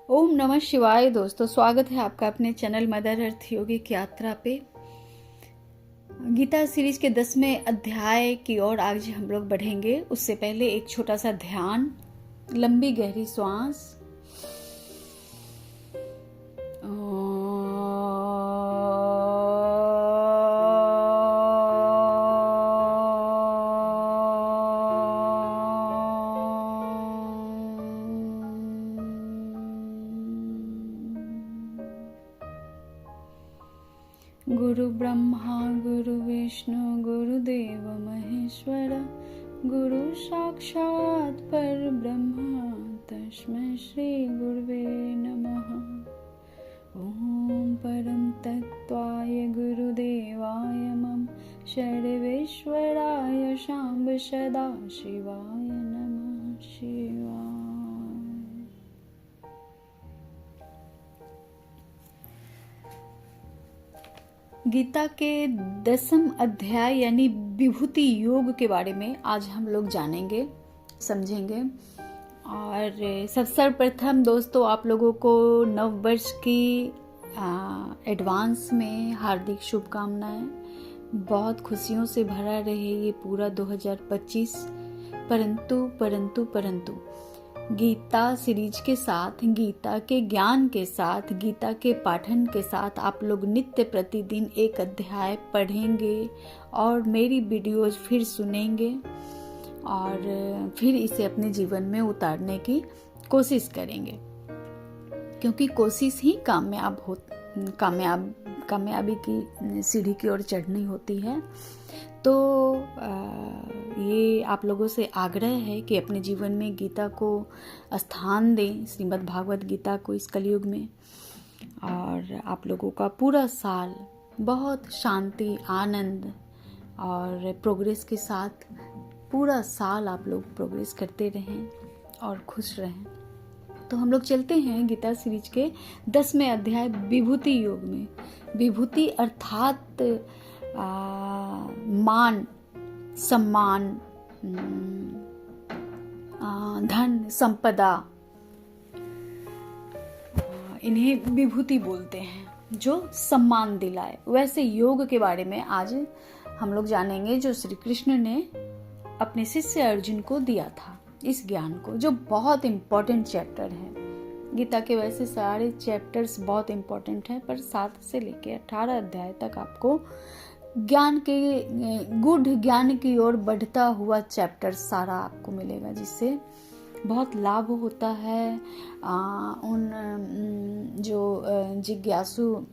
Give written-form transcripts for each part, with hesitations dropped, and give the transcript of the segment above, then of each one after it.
ओम नमः शिवाय। दोस्तों, स्वागत है आपका अपने चैनल मदर अर्थ योगिक यात्रा पे। गीता सीरीज के 10वें अध्याय की ओर आज हम लोग बढ़ेंगे। उससे पहले एक छोटा सा ध्यान, लंबी गहरी श्वास। गुरु ब्रह्मा गुरु विष्णु गुरुदेव महेश्वर, गुरु साक्षात् परब्रह्म तस्मै श्री गुरुवे नमः। ओम परम तत्वाय गुरुदेवाय मम सर्वेश्वराय शाम्ब सदा शिवाय नमः शिवाय। गीता के 10वां अध्याय यानी विभूति योग के बारे में आज हम लोग जानेंगे, समझेंगे। और सर्वप्रथम दोस्तों, आप लोगों को नव वर्ष की एडवांस में हार्दिक शुभकामनाएं। बहुत खुशियों से भरा रहे ये पूरा 2025। परंतु गीता सीरीज के साथ, गीता के ज्ञान के साथ, गीता के पाठन के साथ आप लोग नित्य प्रतिदिन एक अध्याय पढ़ेंगे और मेरी वीडियोज फिर सुनेंगे और फिर इसे अपने जीवन में उतारने की कोशिश करेंगे, क्योंकि कोशिश ही कामयाबी की सीढ़ी की ओर चढ़नी होती है। तो ये आप लोगों से आग्रह है कि अपने जीवन में गीता को स्थान दें, श्रीमद् भागवत गीता को इस कलयुग में। और आप लोगों का पूरा साल बहुत शांति, आनंद और प्रोग्रेस के साथ पूरा साल आप लोग प्रोग्रेस करते रहें और खुश रहें। तो हम लोग चलते हैं गीता सीरीज के 10वें अध्याय विभूति योग में। विभूति अर्थात मान, सम्मान, धन, संपदा, इन्हें विभूति बोलते हैं, जो सम्मान दिलाए। वैसे योग के बारे में आज हम लोग जानेंगे, जो श्री कृष्ण ने अपने शिष्य अर्जुन को दिया था, इस ज्ञान को, जो बहुत इम्पोर्टेंट चैप्टर है। गीता के वैसे सारे चैप्टर्स बहुत इम्पोर्टेंट हैं, पर 7 से लेकर 18 अध्याय तक आपको ज्ञान के गूढ़ ज्ञान की ओर बढ़ता हुआ चैप्टर सारा आपको मिलेगा, जिससे बहुत लाभ होता है उन जो जिज्ञासु,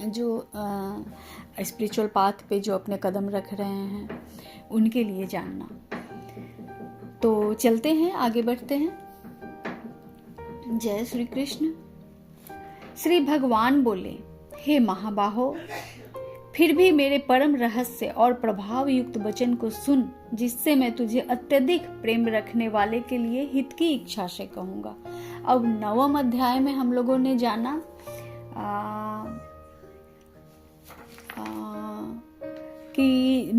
जो स्पिरिचुअल पाथ पे जो अपने कदम रख रहे हैं, उनके लिए जानना। तो चलते हैं, आगे बढ़ते हैं। जय श्री कृष्ण। श्री भगवान बोले, हे महाबाहो, फिर भी मेरे परम रहस्य और प्रभाव युक्त वचन को सुन, जिससे मैं तुझे अत्यधिक प्रेम रखने वाले के लिए हित की इच्छा से कहूंगा। अब 9वें अध्याय में हम लोगों ने जाना कि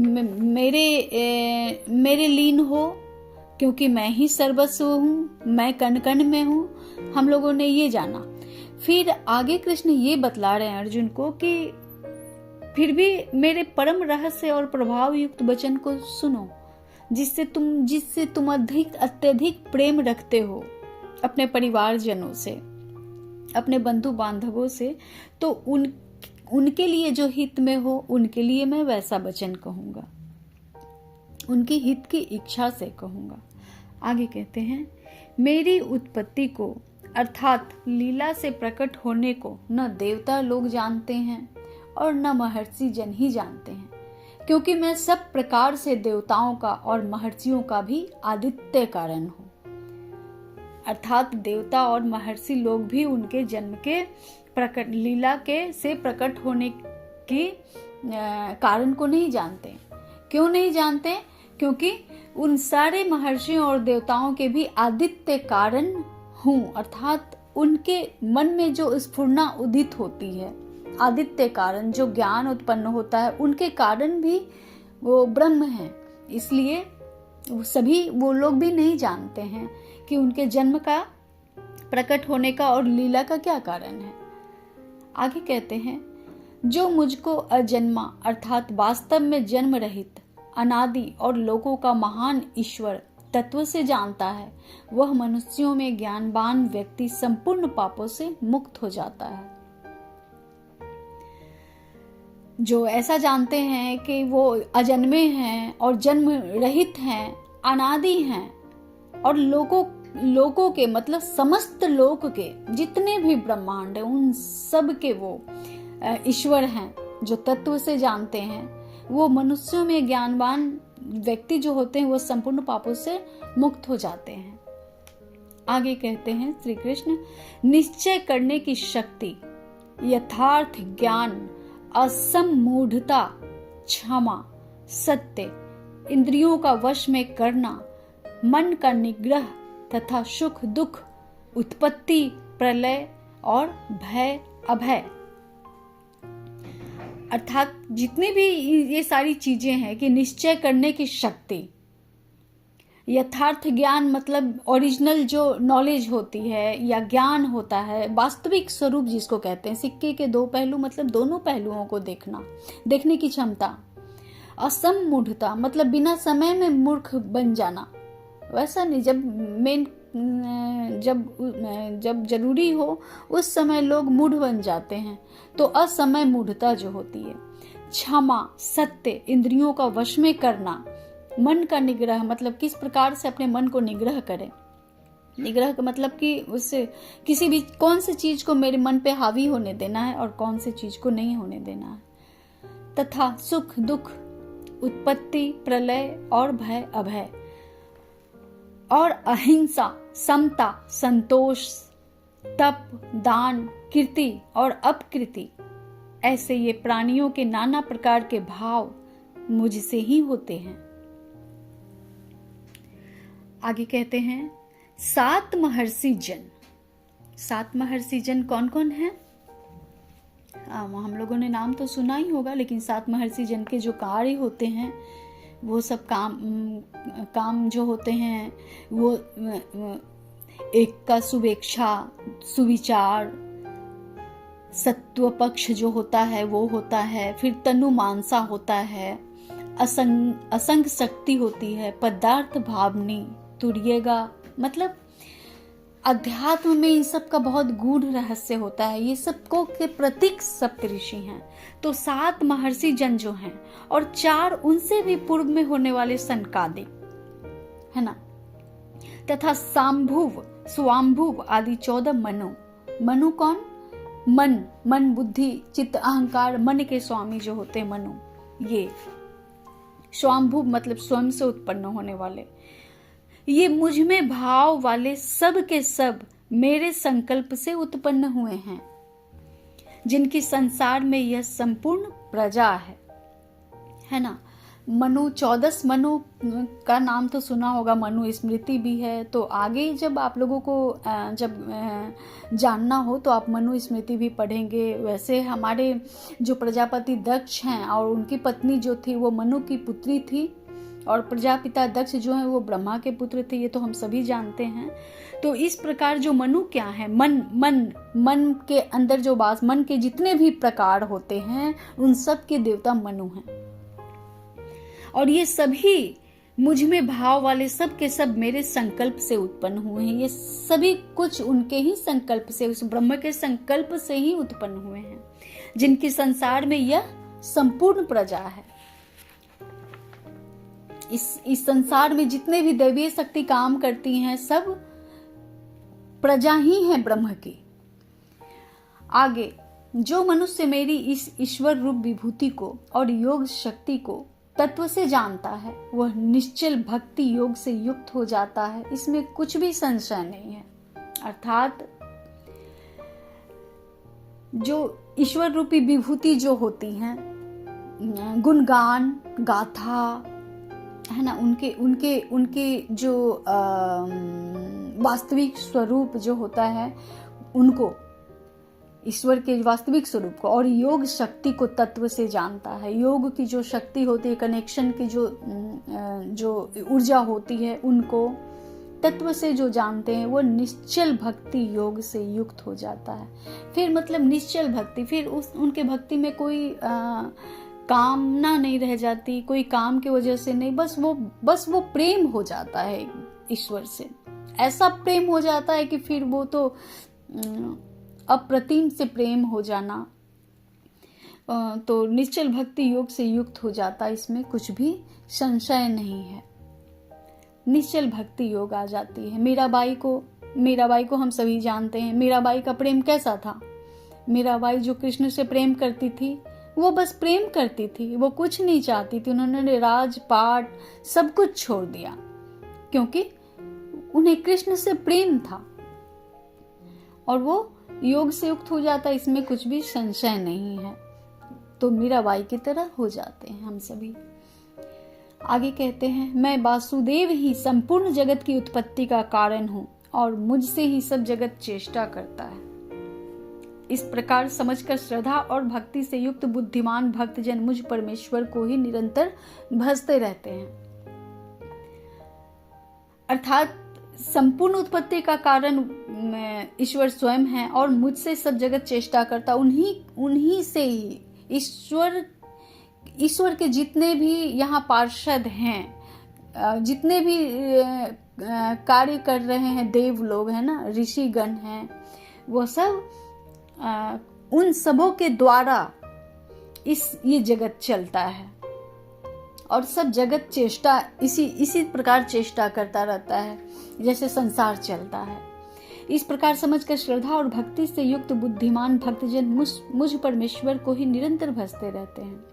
मेरे लीन हो, क्योंकि मैं ही सर्वस्व हूँ, मैं कण कण में हूँ। हम लोगों ने ये जाना। फिर आगे कृष्ण ये बतला रहे हैं अर्जुन को कि फिर भी मेरे परम रहस्य और प्रभाव युक्त वचन को सुनो, जिससे तुम अत्यधिक प्रेम रखते हो अपने परिवारजनों से, अपने बंधु बांधवों से। तो उनके लिए जो हित में हो, उनके लिए मैं वैसा वचन कहूंगा, उनकी हित की इच्छा से कहूंगा। आगे कहते हैं, मेरी उत्पत्ति को अर्थात लीला से प्रकट होने को न देवता लोग जानते हैं और न महर्षि जन ही जानते हैं, क्योंकि मैं सब प्रकार से देवताओं का और महर्षियों का भी आदित्य कारण हूँ। अर्थात देवता और महर्षि लोग भी उनके जन्म के प्रकट लीला के से प्रकट होने की कारण को नहीं जानते। क्यों नहीं जानते? क्योंकि उन सारे महर्षियों और देवताओं के भी आदित्य कारण हूँ, अर्थात उनके मन में जो स्फुरना उदित होती है, आदित्य कारण जो ज्ञान उत्पन्न होता है, उनके कारण भी वो ब्रह्म है। इसलिए वो लोग भी नहीं जानते हैं कि उनके जन्म का प्रकट होने का और लीला का क्या कारण है। आगे कहते हैं, जो मुझको अजन्मा अर्थात वास्तव में जन्म रहित अनादि और लोगों का महान ईश्वर तत्व से जानता है, वह मनुष्यों में ज्ञानवान व्यक्ति संपूर्ण पापों से मुक्त हो जाता है। जो ऐसा जानते हैं कि वो अजन्मे हैं और जन्म रहित हैं, अनादि हैं और लोगों के मतलब समस्त लोक के जितने भी ब्रह्मांड हैं उन सब के वो ईश्वर हैं, जो तत्व से जानते हैं, वो मनुष्यों में ज्ञानवान व्यक्ति जो होते हैं वो संपूर्ण पापों से मुक्त हो जाते हैं। आगे कहते हैं श्री कृष्ण, निश्चय करने की शक्ति, यथार्थ ज्ञान, असमूढ़ता, क्षमा, सत्य, इंद्रियों का वश में करना, मन का निग्रह तथा सुख दुख, उत्पत्ति प्रलय और भय अभय, अर्थात जितनी भी ये सारी चीजें हैं कि निश्चय करने की शक्ति, यथार्थ ज्ञान मतलब ओरिजिनल जो नॉलेज होती है या ज्ञान होता है, वास्तविक स्वरूप जिसको कहते हैं, सिक्के के दो पहलू मतलब दोनों पहलुओं को देखने की क्षमता, असमूढ़ता मतलब बिना समय में मूर्ख बन जाना, वैसा नहीं, जब जरूरी हो उस समय लोग मूढ़ बन जाते हैं, तो असमय मूढ़ता जो होती है, क्षमा, सत्य, इंद्रियों का वश में करना, मन का निग्रह मतलब किस प्रकार से अपने मन को निग्रह करें, निग्रह का मतलब कि उससे किसी भी कौन सी चीज को मेरे मन पे हावी होने देना है और कौन सी चीज को नहीं होने देना है, तथा सुख दुख, उत्पत्ति प्रलय और भय अभय, और अहिंसा, समता, संतोष, तप, दान, कीर्ति और अपकीर्ति, ऐसे ये प्राणियों के नाना प्रकार के भाव मुझसे ही होते हैं। आगे कहते हैं, 7 महर्षि जन। 7 महर्षि जन कौन कौन है? हम लोगों ने नाम तो सुना ही होगा, लेकिन 7 महर्षि जन के जो कार्य होते हैं वो सब काम जो होते हैं वो एक का सुवेक्षा, सुविचार, सत्व पक्ष जो होता है वो होता है, फिर तनु मानसा होता है, असंग शक्ति होती है, पदार्थ भावनी, तुर्येगा मतलब अध्यात्म में इन सब का बहुत गूढ़ रहस्य होता है। ये सबको के प्रतीक सप्तऋषि हैं। तो 7 महर्षि जन जो हैं और 4 उनसे भी पूर्व में होने वाले सनकादिक है ना, तथा सांभुव, स्वाम्भुव आदि 14 मनु। मनु कौन? मन बुद्धि चित्त अहंकार, मन के स्वामी जो होते हैं मनु। ये स्वाम्भुव मतलब स्वयं से उत्पन्न होने वाले। ये मुझ में भाव वाले सब के सब मेरे संकल्प से उत्पन्न हुए हैं, जिनकी संसार में यह संपूर्ण प्रजा है ना। मनु 14 मनु का नाम तो सुना होगा, मनु स्मृति भी है। तो आगे जब आप लोगों को जब जानना हो तो आप मनु स्मृति भी पढ़ेंगे। वैसे हमारे जो प्रजापति दक्ष हैं और उनकी पत्नी जो थी वो मनु की पुत्री थी, और प्रजापिता दक्ष जो है वो ब्रह्मा के पुत्र थे, ये तो हम सभी जानते हैं। तो इस प्रकार जो मनु क्या है, मन के अंदर जो वास, मन के जितने भी प्रकार होते हैं उन सब के देवता मनु हैं। और ये सभी मुझ में भाव वाले सब के सब मेरे संकल्प से उत्पन्न हुए हैं। ये सभी कुछ उनके ही संकल्प से, उस ब्रह्म के संकल्प से ही उत्पन्न हुए हैं, जिनकी संसार में यह संपूर्ण प्रजा है। इस संसार में जितने भी दैवीय शक्ति काम करती हैं सब प्रजा ही है ब्रह्म की। आगे, जो मनुष्य मेरी इस ईश्वर रूप विभूति को और योग शक्ति को तत्व से जानता है वह निश्चल भक्ति योग से युक्त हो जाता है, इसमें कुछ भी संशय नहीं है। अर्थात जो ईश्वर रूपी विभूति जो होती हैं, गुणगान गाथा है ना, उनके जो वास्तविक स्वरूप जो होता है उनको, ईश्वर के वास्तविक स्वरूप को और योग शक्ति को तत्व से जानता है। योग की जो शक्ति होती है, कनेक्शन की जो ऊर्जा होती है उनको, तत्व से जो जानते हैं वो निश्चल भक्ति योग से युक्त हो जाता है। फिर मतलब निश्चल भक्ति, फिर उनके भक्ति में कोई कामना नहीं रह जाती, कोई काम की वजह से नहीं, बस वो प्रेम हो जाता है ईश्वर से। ऐसा प्रेम हो जाता है कि फिर वो तो अप्रतिम से प्रेम हो जाना, तो निश्चल भक्ति योग से युक्त हो जाता है, इसमें कुछ भी संशय नहीं है। निश्चल भक्ति योग आ जाती है। मीराबाई को हम सभी जानते हैं। मीराबाई का प्रेम कैसा था? मीराबाई जो कृष्ण से प्रेम करती थी, वो बस प्रेम करती थी, वो कुछ नहीं चाहती थी। उन्होंने राजपाट सब कुछ छोड़ दिया क्योंकि उन्हें कृष्ण से प्रेम था, और वो योग से युक्त हो जाता, इसमें कुछ भी संशय नहीं है। तो मीराबाई की तरह हो जाते हैं हम सभी। आगे कहते हैं, मैं वासुदेव ही संपूर्ण जगत की उत्पत्ति का कारण हूं और मुझसे ही सब जगत चेष्टा करता है। इस प्रकार समझकर श्रद्धा और भक्ति से युक्त बुद्धिमान भक्तजन मुझ परमेश्वर को ही निरंतर भजते रहते हैं। अर्थात संपूर्ण उत्पत्ति का कारण ईश्वर स्वयं है और मुझसे सब जगत चेष्टा करता। उन्हीं से ही ईश्वर के जितने भी यहाँ पार्षद हैं, जितने भी कार्य कर रहे हैं, देव लोग हैं ना, ऋषिगण हैं, वो सब उन सबों के द्वारा ये जगत चलता है और सब जगत चेष्टा इसी प्रकार चेष्टा करता रहता है जैसे संसार चलता है। इस प्रकार समझकर श्रद्धा और भक्ति से युक्त बुद्धिमान भक्तजन मुझ परमेश्वर को ही निरंतर भजते रहते हैं।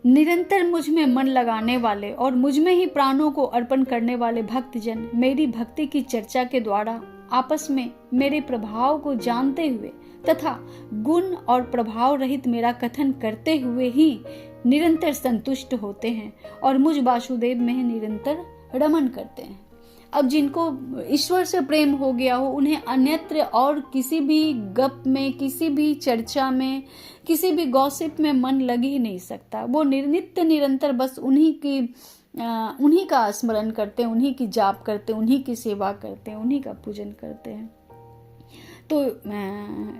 निरंतर मुझ में मन लगाने वाले और मुझ में ही प्राणों को अर्पण करने वाले भक्तजन मेरी भक्ति की चर्चा के द्वारा आपस में मेरे प्रभाव को जानते हुए तथा गुण और प्रभाव रहित मेरा कथन करते हुए ही निरंतर संतुष्ट होते हैं और मुझ वासुदेव में ही निरंतर रमन करते हैं। अब जिनको ईश्वर से प्रेम हो गया हो, उन्हें अन्यत्र और किसी भी गप में, किसी भी चर्चा में, किसी भी गॉसिप में मन लग ही नहीं सकता। वो नित्य निरंतर बस उन्हीं का स्मरण करते हैं, उन्हीं की जाप करते हैं, उन्हीं की सेवा करते हैं, उन्हीं का पूजन करते हैं। तो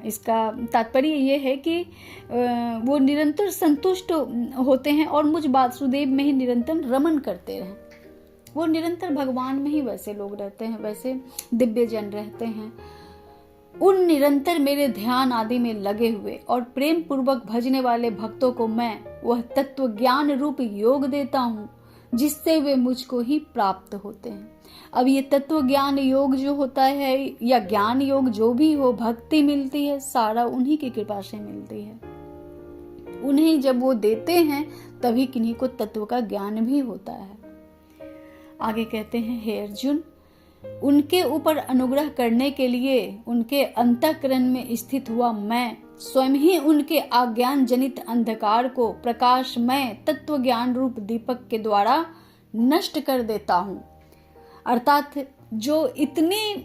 इसका तात्पर्य ये है कि वो निरंतर संतुष्ट होते हैं और मुझ वासुदेव में ही निरंतर रमन करते हैं। वो निरंतर भगवान में ही वैसे लोग रहते हैं, वैसे दिव्य जन रहते हैं। उन निरंतर मेरे ध्यान आदि में लगे हुए और प्रेम पूर्वक भजने वाले भक्तों को मैं वह तत्व ज्ञान रूप योग देता हूँ जिससे वे मुझको ही प्राप्त होते हैं। अब ये तत्व ज्ञान योग जो होता है या ज्ञान योग जो भी हो, भक्ति मिलती है सारा उन्हीं की कृपा से मिलती है। उन्हें जब वो देते हैं तभी किन्हीं को तत्व का ज्ञान भी होता है। आगे कहते हैं, हे अर्जुन, उनके ऊपर अनुग्रह करने के लिए उनके अंतःकरण में स्थित हुआ मैं स्वयं ही उनके अज्ञान जनित अंधकार को प्रकाशमय तत्व ज्ञान रूप दीपक के द्वारा नष्ट कर देता हूँ। अर्थात जो इतने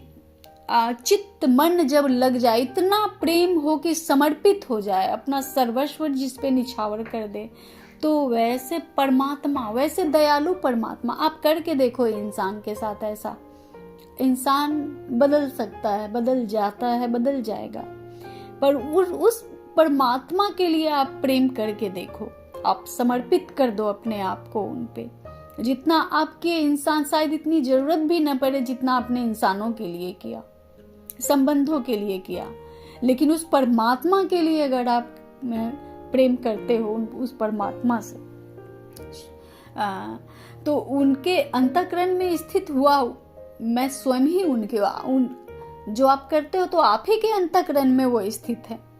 चित्त मन जब लग जाए, इतना प्रेम हो कि समर्पित हो जाए, अपना सर्वस्व जिस पे निछावर कर दे, तो वैसे परमात्मा, वैसे दयालु परमात्मा आप करके देखो इंसान के साथ ऐसा। इंसान बदल सकता है, बदल जाता है, बदल जाएगा, पर उस परमात्मा के लिए आप प्रेम करके देखो, आप समर्पित कर दो अपने आप को उन पे। जितना आपके इंसान, शायद इतनी जरूरत भी न पड़े जितना आपने इंसानों के लिए किया, संबंधों के लिए किया, लेकिन उस परमात्मा के लिए अगर आप प्रेम करते हो उस परमात्मा से, तो उनके अंतःकरण में स्थित हुआ मैं स्वयं ही जो आप करते हो तो आप ही के अंतःकरण में वो स्थित है।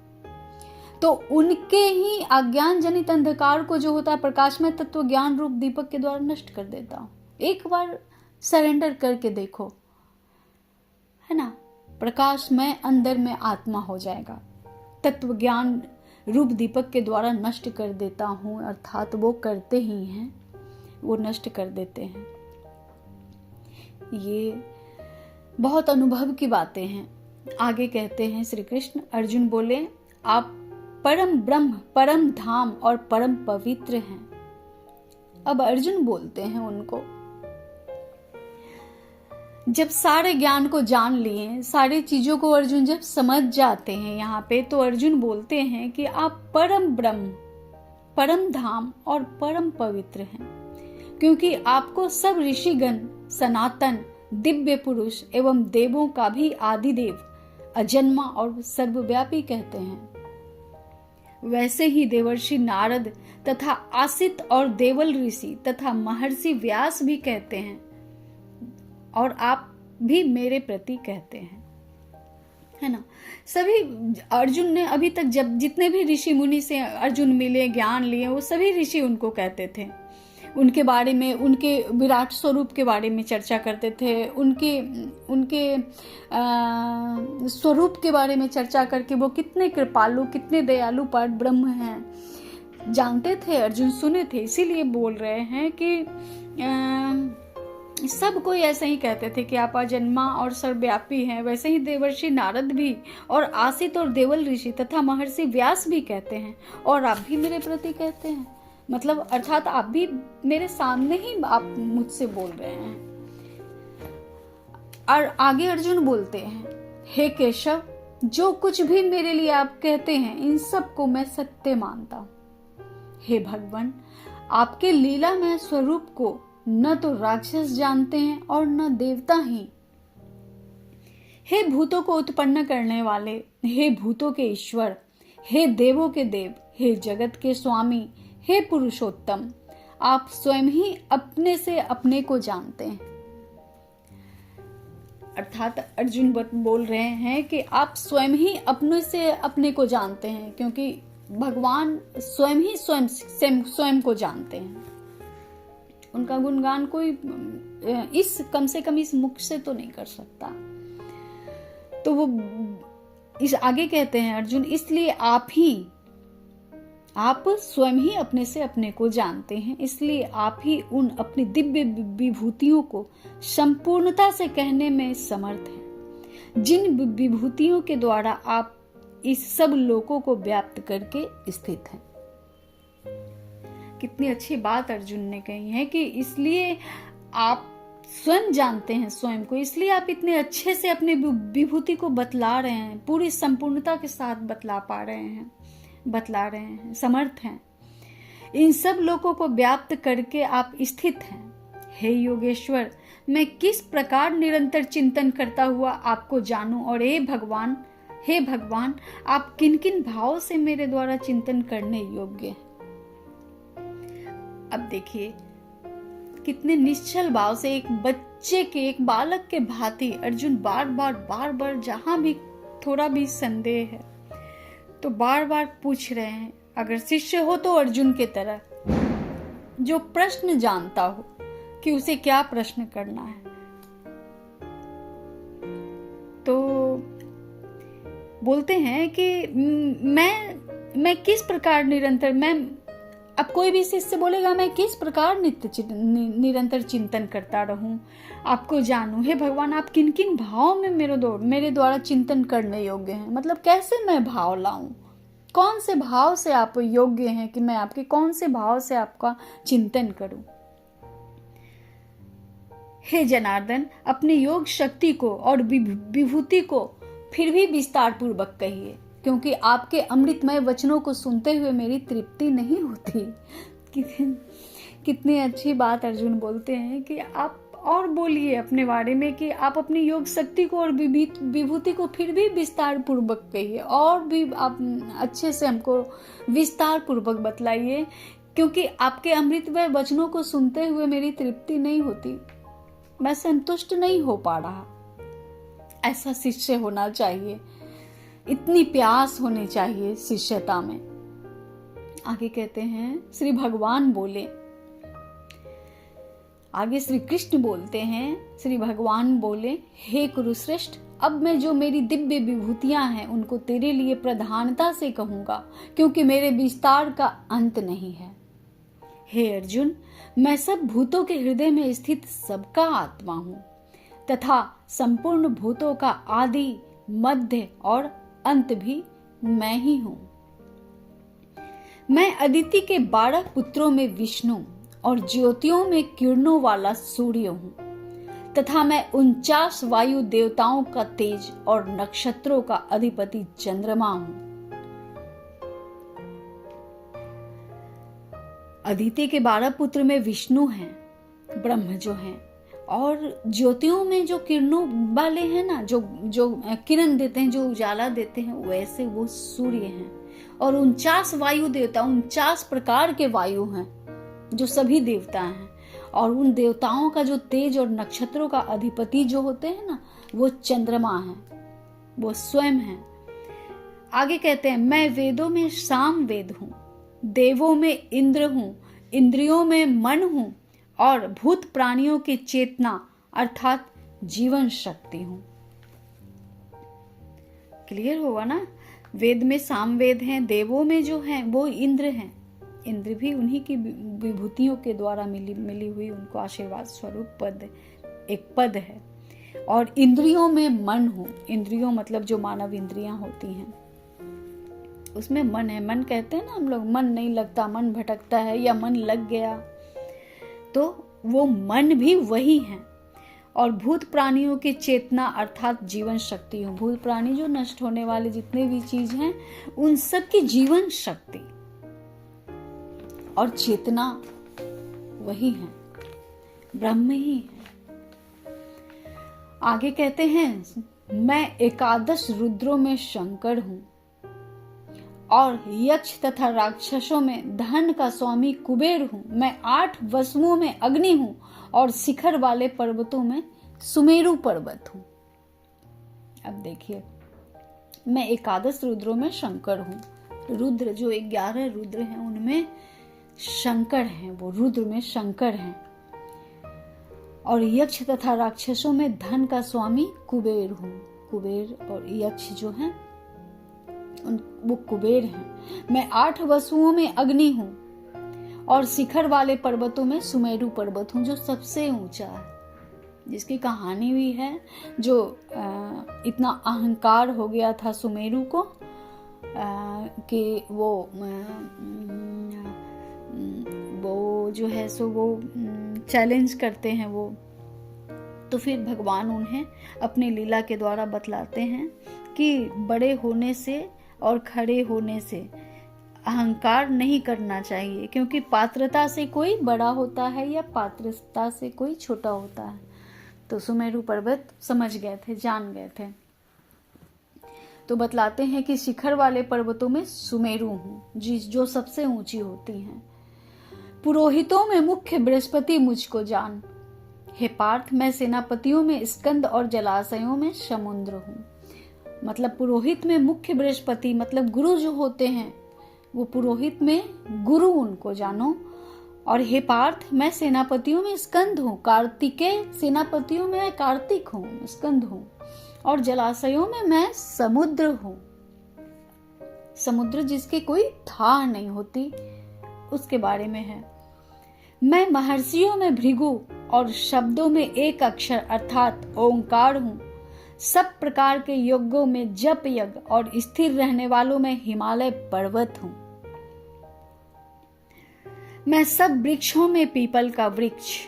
तो उनके ही अज्ञान जनित अंधकार को जो होता है प्रकाशमय तत्व ज्ञान रूप दीपक के द्वारा नष्ट कर देता हूं। एक बार सरेंडर करके देखो, है ना, प्रकाशमय अंदर में आत्मा हो जाएगा। तत्व ज्ञान रूप दीपक के द्वारा नष्ट कर देता हूं, अर्थात वो करते ही हैं, वो नष्ट कर देते हैं। ये बहुत अनुभव की बातें हैं। आगे कहते हैं श्री कृष्ण, अर्जुन बोले, आप परम ब्रह्म, परम धाम और परम पवित्र हैं। अब अर्जुन बोलते हैं उनको, जब सारे ज्ञान को जान लिए, सारी चीजों को अर्जुन जब समझ जाते हैं यहाँ पे, तो अर्जुन बोलते हैं कि आप परम ब्रह्म, परम धाम और परम पवित्र हैं, क्योंकि आपको सब ऋषिगण, सनातन, दिव्य पुरुष एवं देवों का भी आदिदेव, अजन्मा और सर्वव्यापी कहते हैं। वैसे ही देवर्षि नारद तथा आसित और देवल ऋषि तथा महर्षि व्यास भी कहते हैं, और आप भी मेरे प्रति कहते हैं, है ना। सभी अर्जुन ने अभी तक जब जितने भी ऋषि मुनि से अर्जुन मिले, ज्ञान लिए, वो सभी ऋषि उनको कहते थे, उनके बारे में, उनके विराट स्वरूप के बारे में चर्चा करते थे, उनके स्वरूप के बारे में चर्चा करके वो कितने कृपालु, कितने दयालु पर ब्रह्म हैं, जानते थे अर्जुन, सुने थे। इसीलिए बोल रहे हैं कि सब कोई ऐसे ही कहते थे कि आप अजन्मा और सर्वव्यापी हैं। वैसे ही देवर्षि नारद भी और आसित और देवल ऋषि तथा महर्षि व्यास भी कहते हैं, और आप भी मेरे प्रति कहते हैं। मतलब अर्थात आप भी मेरे सामने ही आप मुझसे बोल रहे हैं। और आगे अर्जुन बोलते हैं, हे केशव, जो कुछ भी मेरे लिए आप कहते हैं, इन सब को मैं सत्य मानता हूं। हे भगवान, आपके लीलामय स्वरूप को न तो राक्षस जानते हैं और न देवता ही। हे भूतों को उत्पन्न करने वाले, हे भूतों के ईश्वर, हे देवों के देव, हे जगत के स्वामी, हे पुरुषोत्तम, आप स्वयं ही अपने से अपने को जानते हैं। अर्थात अर्जुन बोल रहे हैं कि आप स्वयं ही अपने से अपने को जानते हैं, क्योंकि भगवान स्वयं ही स्वयं को जानते हैं। उनका गुणगान कोई कम से कम इस मुख से तो नहीं कर सकता। तो वो इस आगे कहते हैं अर्जुन, इसलिए आप स्वयं ही अपने से अपने को जानते हैं, इसलिए आप ही उन अपनी दिव्य विभूतियों को संपूर्णता से कहने में समर्थ हैं, जिन विभूतियों के द्वारा आप इस सब लोकों को व्याप्त करके स्थित हैं। कितनी अच्छी बात अर्जुन ने कही है कि इसलिए आप स्वयं जानते हैं स्वयं को, इसलिए आप इतने अच्छे से अपनी विभूति को बतला रहे हैं, पूरी संपूर्णता के साथ बतला रहे हैं, समर्थ हैं। इन सब लोगों को व्याप्त करके आप स्थित हैं। हे योगेश्वर, मैं किस प्रकार निरंतर चिंतन करता हुआ आपको जानूं, और हे भगवान, आप किन किन भावों से मेरे द्वारा चिंतन करने योग्य हैं। अब देखिए कितने निश्चल भाव से एक बालक के भांति अर्जुन बार बार जहां भी थोड़ा भी संदेह है तो बार बार पूछ रहे हैं। अगर शिष्य हो तो अर्जुन के तरह, जो प्रश्न जानता हो कि उसे क्या प्रश्न करना है। तो बोलते हैं कि मैं किस प्रकार अब कोई भी शिष्य बोलेगा, मैं किस प्रकार निरंतर चिंतन करता रहूं, आपको जानूं। हे भगवान, आप किन किन भावों में मेरे द्वारा चिंतन करने योग्य हैं। मतलब कैसे मैं भाव लाऊं, कौन से भाव से आप योग्य हैं कि मैं आपके कौन से भाव से आपका चिंतन करूं। हे जनार्दन, अपनी योग शक्ति को और विभूति को फिर भी विस्तार पूर्वक कहिए, क्योंकि आपके अमृतमय वचनों को सुनते हुए मेरी तृप्ति नहीं होती। कितनी अच्छी बात अर्जुन बोलते हैं कि आप और बोलिए अपने बारे में कि आप अपनी योग शक्ति को और विभूति को फिर भी विस्तार पूर्वक कहिए, और भी आप अच्छे से हमको विस्तार पूर्वक बतलाइए, क्योंकि आपके अमृतमय वचनों को सुनते हुए मेरी तृप्ति नहीं होती, मैं संतुष्ट नहीं हो पा रहा। ऐसा शिष्य होना चाहिए, इतनी प्यास होनी चाहिए शिष्यता में। आगे कहते हैं श्री भगवान बोले, आगे श्री कृष्ण बोलते हैं, श्री भगवान बोले, हे कुरुश्रेष्ठ, अब मैं जो मेरी दिव्य विभूतियां हैं उनको तेरे लिए प्रधानता से कहूंगा, क्योंकि मेरे विस्तार का अंत नहीं है। हे अर्जुन, मैं सब भूतों के हृदय में स्थित सबका आत्मा हूं तथा संपूर्ण भूतों का आदि, मध्य और अंत भी मैं ही हूं। मैं अदिति के 12 पुत्रों में विष्णु और ज्योतियों में किरणों वाला सूर्य हूं तथा मैं 49 वायु देवताओं का तेज और नक्षत्रों का अधिपति चंद्रमा हूं। अदिति के 12 पुत्र में विष्णु हैं, ब्रह्म जो हैं, और ज्योतियों में जो किरणों वाले हैं ना, जो जो किरण देते हैं, जो उजाला देते हैं, वैसे वो सूर्य हैं। और 49 वायु देवता, 49 प्रकार के वायु हैं जो सभी देवता हैं। और उन देवताओं का जो तेज और नक्षत्रों का अधिपति जो होते हैं ना, वो चंद्रमा है, वो स्वयं है। आगे कहते हैं, मैं वेदों में साम वेद हूं, देवों में इंद्र हूं, इंद्रियों में मन हूं, और भूत प्राणियों की चेतना अर्थात जीवन शक्ति हूं। क्लियर होगा ना? वेद में साम वेद हैं, देवों में जो हैं वो इंद्र हैं। इंद्र भी उन्हीं की विभूतियों के द्वारा मिली हुई उनको आशीर्वाद स्वरूप एक पद है। और इंद्रियों में मन हूं, इंद्रियों मतलब जो मानव इंद्रियां होती हैं उसमें मन है। मन कहते हैं ना हम लोग, मन नहीं लगता, मन भटकता है, या मन लग गया, तो वो मन भी वही है। और भूत प्राणियों की चेतना अर्थात जीवन शक्ति हूं। भूत प्राणी जो नष्ट होने वाले जितने भी चीज हैं, उन सब की जीवन शक्ति और चेतना वही है, ब्रह्म ही है। आगे कहते हैं, मैं 11 रुद्रों में शंकर हूं, और यक्ष तथा राक्षसों में धन का स्वामी कुबेर हूं। मैं 8 वसुओं में अग्नि हूं, और शिखर वाले पर्वतों में सुमेरु पर्वत हूं। अब देखिए, मैं 11 रुद्रों में शंकर हूं। रुद्र जो 11 रुद्र हैं उनमें शंकर हैं, वो रुद्र में शंकर हैं। और यक्ष तथा राक्षसों में धन का स्वामी कुबेर हूं। कुबेर और यक्ष जो हैं वो कुबेर हैं। मैं 8 वसुओं में अग्नि हूं, और शिखर वाले पर्वतों में सुमेरु पर्वत हूं, जो सबसे ऊंचा है, जिसकी कहानी भी है। जो इतना अहंकार हो गया था सुमेरु को कि वो जो है सो वो चैलेंज करते हैं वो। तो फिर भगवान उन्हें अपनी लीला के द्वारा बतलाते हैं कि बड़े होने से और खड़े होने से अहंकार नहीं करना चाहिए, क्योंकि पात्रता से कोई बड़ा होता है या पात्रता से कोई छोटा होता है। तो सुमेरु पर्वत समझ गए थे, जान गए थे। तो बतलाते हैं कि शिखर वाले पर्वतों में सुमेरु हूं, जो सबसे ऊंची होती हैं। पुरोहितों में मुख्य बृहस्पति मुझको जान। हे पार्थ, मैं सेनापतियों में स्कंद और जलाशयों में समुद्र हूं। मतलब पुरोहित में मुख्य बृहस्पति मतलब गुरु जो होते हैं, वो पुरोहित में गुरु उनको जानो। और हे पार्थ, मैं सेनापतियों में स्कंद हूँ, कार्तिकेय सेनापतियों में मैं कार्तिक हूँ, स्कंद हूँ। और जलाशयों में मैं समुद्र हूँ। समुद्र जिसकी कोई था नहीं होती, उसके बारे में है। मैं महर्षियों में भृगु और शब्दों में एक अक्षर अर्थात ओंकार हूँ। सब प्रकार के यज्ञों में जप यज्ञ और स्थिर रहने वालों में हिमालय पर्वत हूं। मैं सब वृक्षों में पीपल का वृक्ष,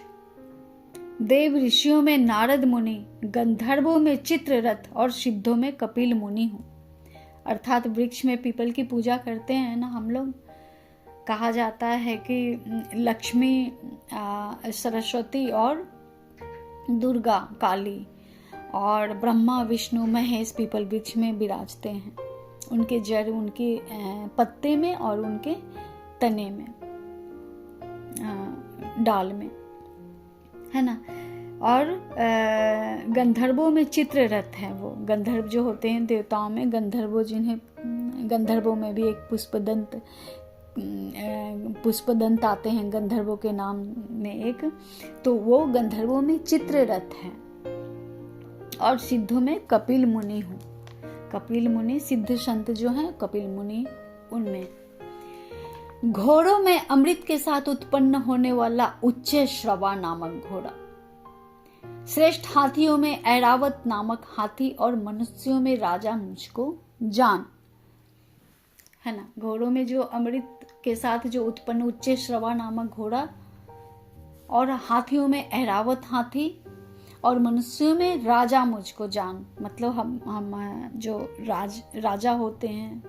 देव ऋषियों में नारद मुनि, गंधर्वों में चित्ररथ और सिद्धों में कपिल मुनि हूं। अर्थात वृक्ष में पीपल की पूजा करते हैं ना हम लोग। कहा जाता है कि लक्ष्मी, सरस्वती और दुर्गा, काली और ब्रह्मा, विष्णु, महेश पीपल वृक्ष में विराजते हैं। उनके जड़, उनके पत्ते में और उनके तने में, डाल में, है ना। और गंधर्वों में चित्ररथ है। वो गंधर्व जो होते हैं देवताओं में, गंधर्वों जिन्हें गंधर्वों में भी एक पुष्पदंत आते हैं गंधर्वों के नाम में एक, तो वो गंधर्वों में चित्ररथ है। और सिद्धों में कपिल मुनि हूँ। कपिल मुनि सिद्ध संत जो हैं, कपिल मुनि उनमें। घोड़ों में अमृत के साथ उत्पन्न होने वाला उच्च श्रवा नामक घोड़ा। श्रेष्ठ हाथियों में ऐरावत नामक हाथी और मनुष्यों में राजा मुझको जान, है ना। घोड़ों में जो अमृत के साथ जो उत्पन्न उच्च श्रवा नामक घोड़ा, और हाथियों में ऐरावत हाथी, और मनुष्यों में राजा मुझको जान। मतलब हम जो राजा होते हैं,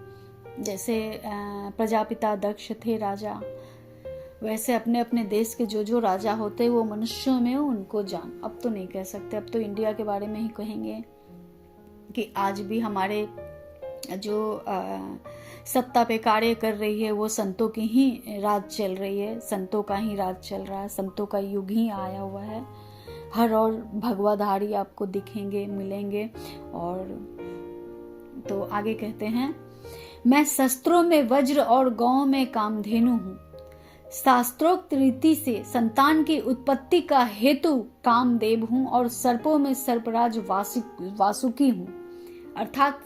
जैसे प्रजापिता दक्ष थे राजा, वैसे अपने अपने देश के जो राजा होते वो मनुष्यों में हो, उनको जान। अब तो नहीं कह सकते, अब तो इंडिया के बारे में ही कहेंगे कि आज भी हमारे जो सत्ता पे कार्य कर रही है वो संतों की ही राज चल रही है, संतों का ही राज चल रहा है, संतों का युग ही आया हुआ है। हर और भगवाधारी आपको दिखेंगे, मिलेंगे। और तो आगे कहते हैं, मैं शस्त्रों में वज्र और गौ में कामधेनु हूँ, शास्त्रोक्त रीति से संतान की उत्पत्ति का हेतु कामदेव हूँ, और सर्पों में सर्पराज वासुकी हूँ। अर्थात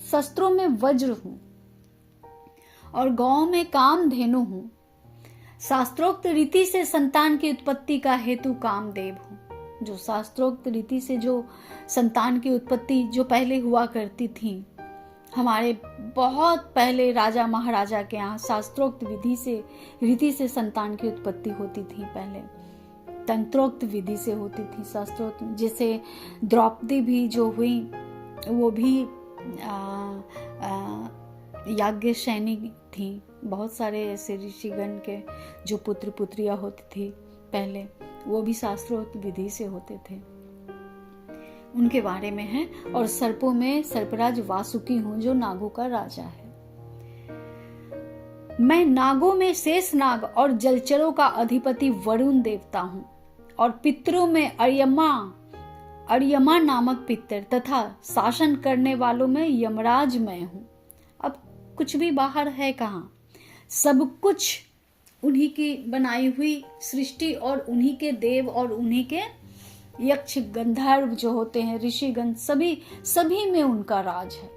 शस्त्रों में वज्र हूँ और गौ में कामधेनु हूँ, शास्त्रोक्त रीति से संतान की उत्पत्ति का हेतु कामदेव हूँ। जो शास्त्रोक्त रीति से जो संतान की उत्पत्ति जो पहले हुआ करती थी, हमारे बहुत पहले राजा महाराजा के यहाँ शास्त्रोक्त रीति से संतान की उत्पत्ति होती थी। पहले तंत्रोक्त विधि से होती थी, शास्त्रोक्त। जैसे द्रौपदी भी जो हुई वो भी याज्ञसेनी थी। बहुत सारे ऐसे ऋषिगण के जो पुत्र पुत्रियां होती थी पहले, वो भी शास्त्रोक्त विधि से होते थे, उनके बारे में है। और सर्पों में सर्पराज वासुकी हूं, जो नागों का राजा है। मैं नागों में शेष नाग और जलचरों का अधिपति वरुण देवता हूं, और पितरों में अर्यमा नामक पितर तथा शासन करने वालों में यमराज मैं हूं। अब कुछ भी बाहर है कहाँ, सब कुछ उन्हीं की बनाई हुई सृष्टि, और उन्हीं के देव और उन्हीं के यक्ष गंधर्व जो होते हैं, ऋषिगण, सभी में उनका राज है।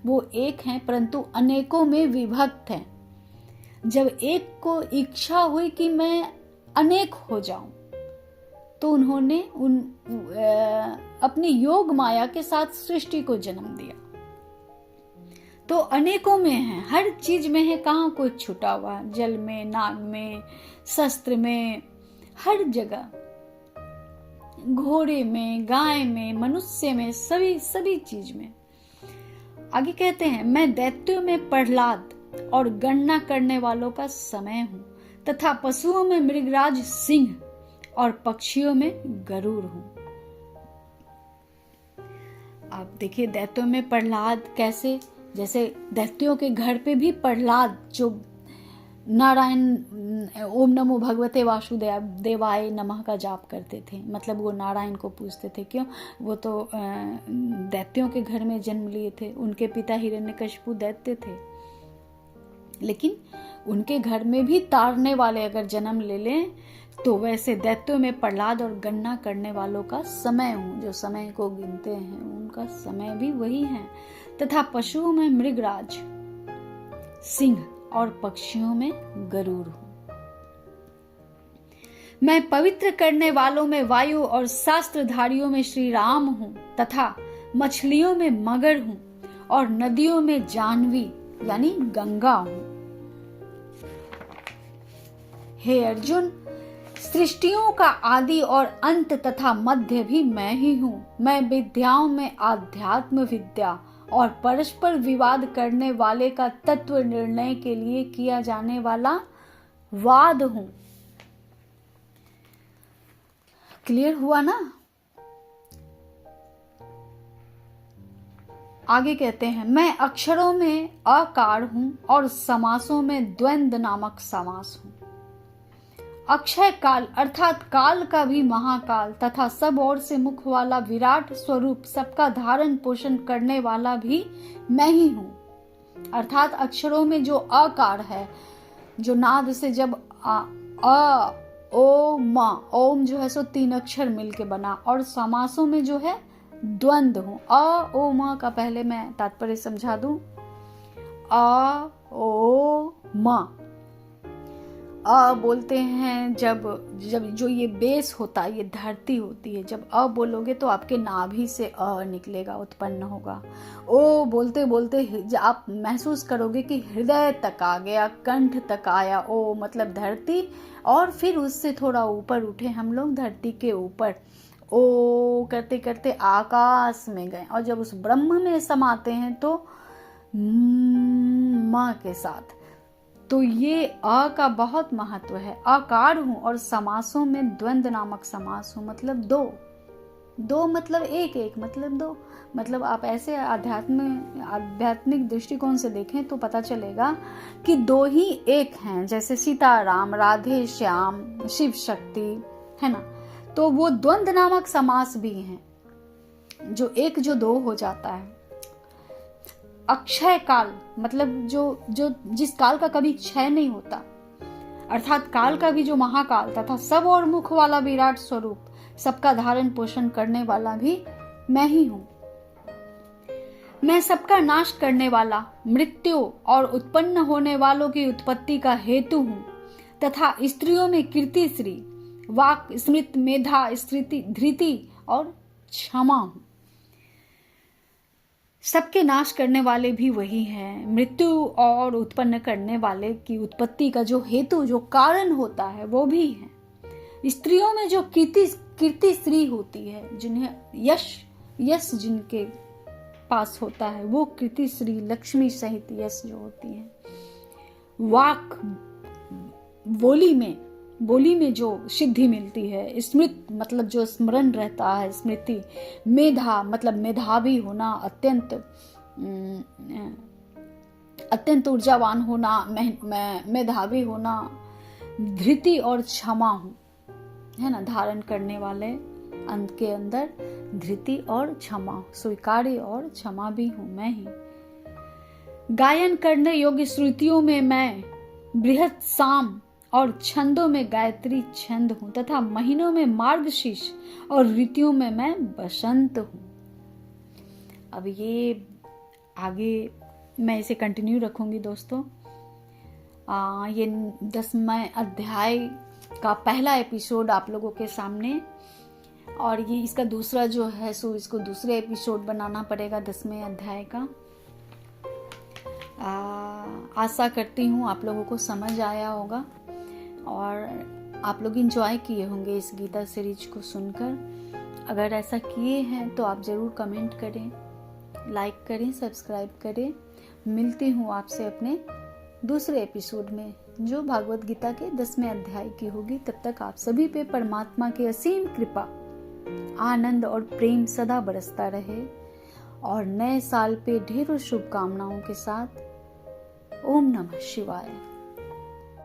वो एक हैं परंतु अनेकों में विभक्त हैं। जब एक को इच्छा हुई कि मैं अनेक हो जाऊं, तो उन्होंने अपनी योग माया के साथ सृष्टि को जन्म दिया। तो अनेकों में है, हर चीज में है, कहाँ कोई छुटा हुआ, जल में, नाग में, शस्त्र में, हर जगह, घोड़े में, गाय में, मनुष्य में, सभी चीज में। आगे कहते हैं, मैं दैत्यों में प्रहलाद और गणना करने वालों का समय हूं, तथा पशुओं में मृगराज सिंह और पक्षियों में गरुड़ हूं। आप देखिए दैत्यों में प्रहलाद कैसे, जैसे दैत्यों के घर पे भी प्रहलाद जो नारायण ओम नमो भगवते वासुदेवाय नमः का जाप करते थे, मतलब वो नारायण को पूजते थे। क्यों? वो तो दैत्यों के घर में जन्म लिए थे, उनके पिता हिरण्यकशिपु दैत्य थे, लेकिन उनके घर में भी तारने वाले अगर जन्म ले लें, तो वैसे दैत्यों में प्रहलाद और गणना करने वालों का समय हूँ, जो समय को गिनते हैं उनका समय भी वही है। तथा पशुओं में मृगराज सिंह और पक्षियों में गरुड़ हूं। मैं पवित्र करने वालों में वायु और शास्त्रधारियों में श्री राम हूं, तथा मछलियों में मगर हूं, और नदियों में जाह्नवी यानी गंगा हूं। हे अर्जुन, सृष्टियों का आदि और अंत तथा मध्य भी मैं ही हूं। मैं विद्याओं में आध्यात्म विद्या और परस्पर विवाद करने वाले का तत्व निर्णय के लिए किया जाने वाला वाद हूं। क्लियर हुआ ना? आगे कहते हैं, मैं अक्षरों में अकार हूं और समासों में द्वंद्व नामक समास हूं। अक्षय काल अर्थात काल का भी महाकाल तथा सब ओर से मुख वाला विराट स्वरूप, सबका धारण पोषण करने वाला भी मैं ही हूं। अर्थात अक्षरों में जो अकार है, जो नाद से जब अ ओ म, ओम जो है सो 3 अक्षर मिलके बना, और समासों में जो है द्वंद्व हूं। अ ओ म का पहले मैं तात्पर्य समझा दूं। अ ओ म अ बोलते हैं जब जब जो ये बेस होता है, ये धरती होती है, जब अ बोलोगे तो आपके नाभि से अ निकलेगा, उत्पन्न होगा। ओ बोलते बोलते आप महसूस करोगे कि हृदय तक आ गया, कंठ तक आया। ओ मतलब धरती, और फिर उससे थोड़ा ऊपर उठे हम लोग, धरती के ऊपर ओ करते करते आकाश में गए, और जब उस ब्रह्म में समाते हैं तो माँ के साथ। तो ये अ का बहुत महत्व है। आकार हूं और समासों में द्वंद्व नामक समास हूं, मतलब दो। दो मतलब एक, एक मतलब दो। मतलब आप ऐसे आध्यात्मिक दृष्टिकोण से देखें तो पता चलेगा कि दो ही एक हैं, जैसे सीताराम, राधे श्याम, शिव शक्ति, है ना। तो वो द्वंद्व नामक समास भी हैं, जो एक जो दो हो जाता है। अक्षय काल मतलब जो जिस काल का कभी क्षय नहीं होता, अर्थात काल का भी जो महाकाल तथा सब और मुख वाला विराट स्वरूप, सबका धारण पोषण करने वाला भी मैं ही हूं। मैं सबका नाश करने वाला, मृत्यु और उत्पन्न होने वालों की उत्पत्ति का हेतु हूं, तथा स्त्रियों में कीर्ति श्री, वाक, स्मृति, मेधा, स्मृति, धृति और क्षमा हूं। सबके नाश करने वाले भी वही हैं। मृत्यु और उत्पन्न करने वाले की उत्पत्ति का जो हेतु, जो कारण होता है, वो भी है। स्त्रियों में जो कीर्ति श्री होती है, जिन्हें यश जिनके पास होता है, वो कीर्ति श्री, लक्ष्मी सहित यश जो होती है। वाक, बोली में जो सिद्धि मिलती है। स्मृत मतलब जो स्मरण रहता है, स्मृति। मेधा मतलब मेधावी होना, अत्यंत ऊर्जावान होना, मेधावी होना। धृति और क्षमा हूं, है ना, धारण करने वाले अंत के अंदर धृति और क्षमा, स्वीकार्य और क्षमा भी हूं मैं ही। गायन करने योग्य श्रुतियों में मैं बृहत साम और छंदों में गायत्री छंद हूं, तथा महीनों में मार्गशीर्ष और ऋतुओं में मैं बसंत हूं। अब ये आगे मैं इसे कंटिन्यू रखूंगी दोस्तों। ये 10वें अध्याय का पहला एपिसोड आप लोगों के सामने, और ये इसका दूसरा जो है सो इसको दूसरे एपिसोड बनाना पड़ेगा 10वें अध्याय का। आशा करती हूँ आप लोगों को समझ आया होगा और आप लोग एंजॉय किए होंगे इस गीता सीरीज को सुनकर। अगर ऐसा किए हैं तो आप ज़रूर कमेंट करें, लाइक करें, सब्सक्राइब करें। मिलती हूँ आपसे अपने दूसरे एपिसोड में, जो भागवत गीता के 10वें अध्याय की होगी। तब तक आप सभी पे परमात्मा की असीम कृपा, आनंद और प्रेम सदा बरसता रहे, और नए साल पे ढेरों शुभकामनाओं के साथ ओम नमः शिवाय।